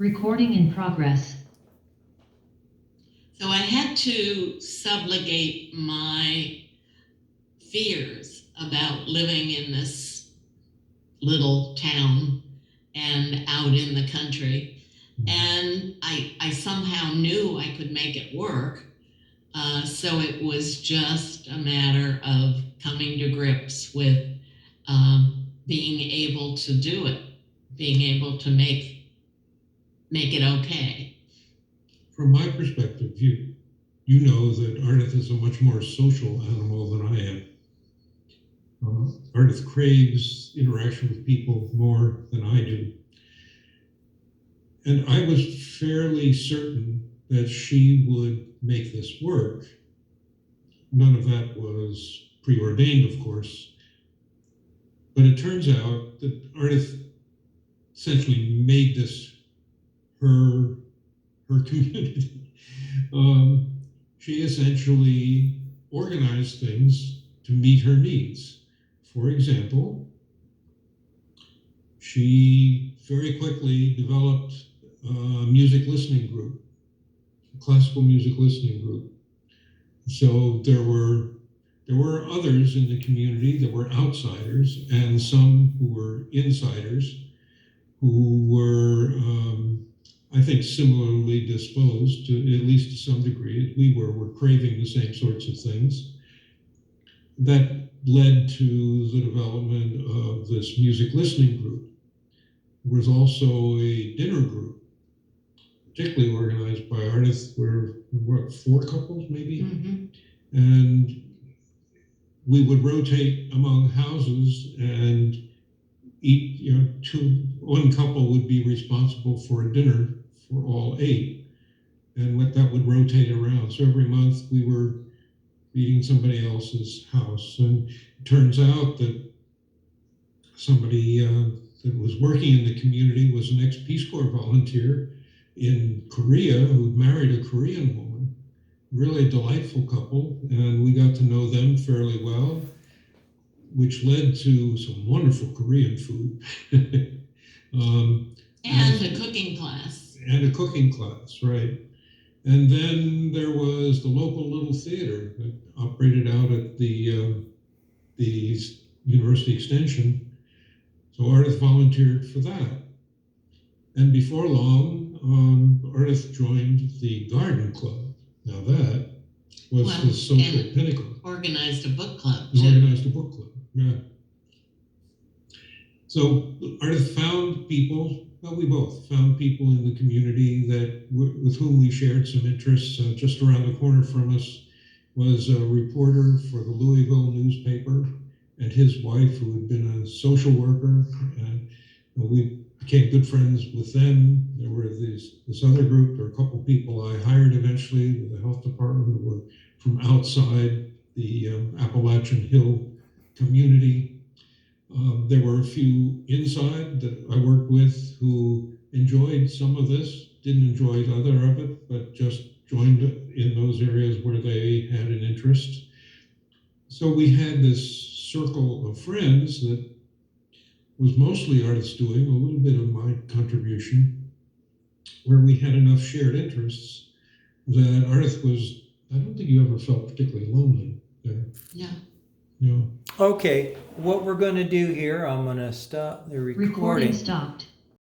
Recording in progress. So I had to subligate my fears about living in this little town and out in the country. And I somehow knew I could make it work. So it was just a matter of coming to grips with being able to do it, being able to make it okay. From my perspective, you know that Ardith is a much more social animal than I am. Ardith craves interaction with people more than I do. And I was fairly certain that she would make this work. None of that was preordained, of course. But it turns out that Ardith essentially made this her community. She essentially organized things to meet her needs. For example, she very quickly developed a music listening group, a classical music listening group. So there were others in the community that were outsiders and some who were insiders who were, I think, similarly disposed, to, at least to some degree, as we were craving the same sorts of things. That led to the development of this music listening group. There was also a dinner group, particularly organized by Ardith, where, what, 4 couples maybe? Mm-hmm. And we would rotate among houses and eat, one couple would be responsible for a dinner for all 8. And what that would rotate around. So every month we were eating somebody else's house. And it turns out that somebody that was working in the community was an ex-Peace Corps volunteer in Korea who married a Korean woman. Really a delightful couple, and we got to know them fairly well, which led to some wonderful Korean food. And a cooking class. And a cooking class, right. And then there was the local little theater that operated out at the University Extension. So Ardith volunteered for that. And before long, Ardith joined the garden club. Now that was the social pinnacle. Organized a book club. Organized a book club, yeah. So Ardith found people, well, we both found people in the community that with whom we shared some interests. Just around the corner from us was a reporter for the Louisville newspaper and his wife, who had been a social worker. And we became good friends with them. There were this other group, there were a couple people I hired eventually with the health department who were from outside the Appalachian Hill community. There were a few inside that I worked with who enjoyed some of this, didn't enjoy other of it, but just joined in those areas where they had an interest. So we had this circle of friends that was mostly Ardith's doing, a little bit of my contribution, where we had enough shared interests that Ardith was, I don't think you ever felt particularly lonely there. No. No. Okay, what we're going to do here, I'm going to stop the recording. Recording stopped.